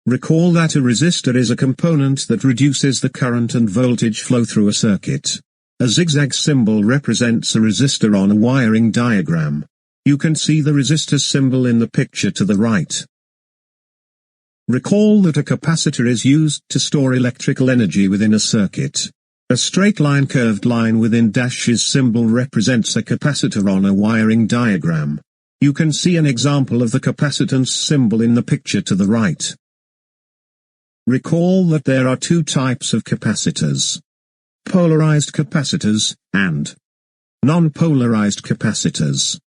Recall that a resistor is a component that reduces the current and voltage flow through a circuit. A zigzag symbol represents a resistor on a wiring diagram. You can see the resistor symbol in the picture to the right. Recall that a capacitor is used to store electrical energy within a circuit. A straight line curved line within dashes symbol represents a capacitor on a wiring diagram. You can see an example of the capacitance symbol in the picture to the right. Recall that there are two types of capacitors: polarized capacitors, and non-polarized capacitors.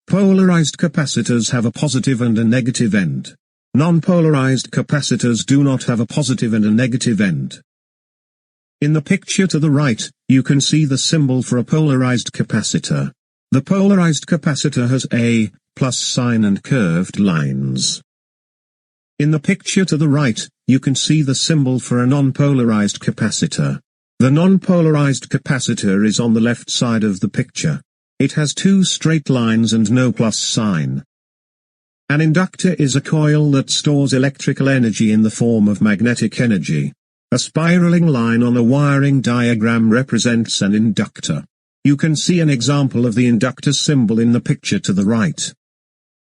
Polarized capacitors have a positive and a negative end. Non-polarized capacitors do not have a positive and a negative end. In the picture to the right, you can see the symbol for a polarized capacitor. The polarized capacitor has a plus sign and curved lines. In the picture to the right, you can see the symbol for a non-polarized capacitor. The non-polarized capacitor is on the left side of the picture. It has two straight lines and no plus sign. An inductor is a coil that stores electrical energy in the form of magnetic energy. A spiraling line on a wiring diagram represents an inductor. You can see an example of the inductor symbol in the picture to the right.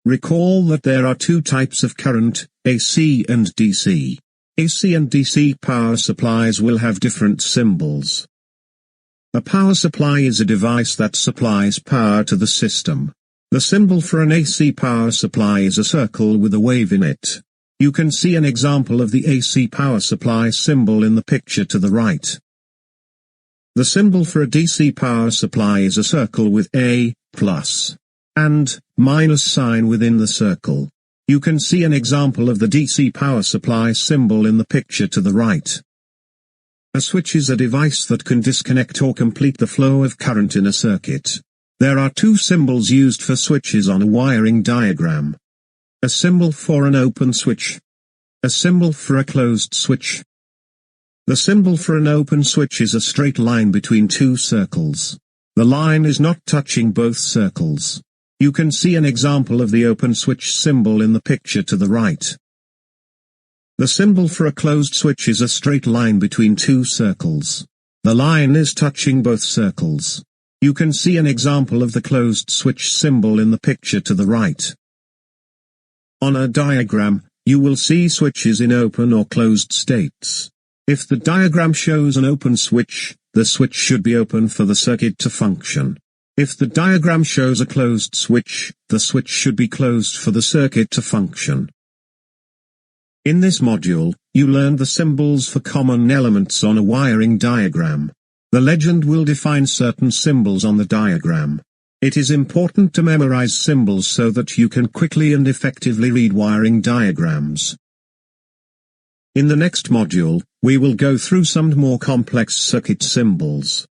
Recall that there are two types of current, AC and DC. AC and DC power supplies will have different symbols. A power supply is a device that supplies power to the system. The symbol for an AC power supply is a circle with a wave in it. You can see an example of the AC power supply symbol in the picture to the right. The symbol for a DC power supply is a circle with a plus and minus sign within the circle. You can see an example of the DC power supply symbol in the picture to the right. A switch is a device that can disconnect or complete the flow of current in a circuit. There are two symbols used for switches on a wiring diagram. A symbol for an open switch. A symbol for a closed switch. The symbol for an open switch is a straight line between two circles. The line is not touching both circles. You can see an example of the open switch symbol in the picture to the right. The symbol for a closed switch is a straight line between two circles. The line is touching both circles. You can see an example of the closed switch symbol in the picture to the right. On a diagram, you will see switches in open or closed states. If the diagram shows an open switch, the switch should be open for the circuit to function. If the diagram shows a closed switch, the switch should be closed for the circuit to function. In this module, you learned the symbols for common elements on a wiring diagram. The legend will define certain symbols on the diagram. It is important to memorize symbols so that you can quickly and effectively read wiring diagrams. In the next module, we will go through some more complex circuit symbols.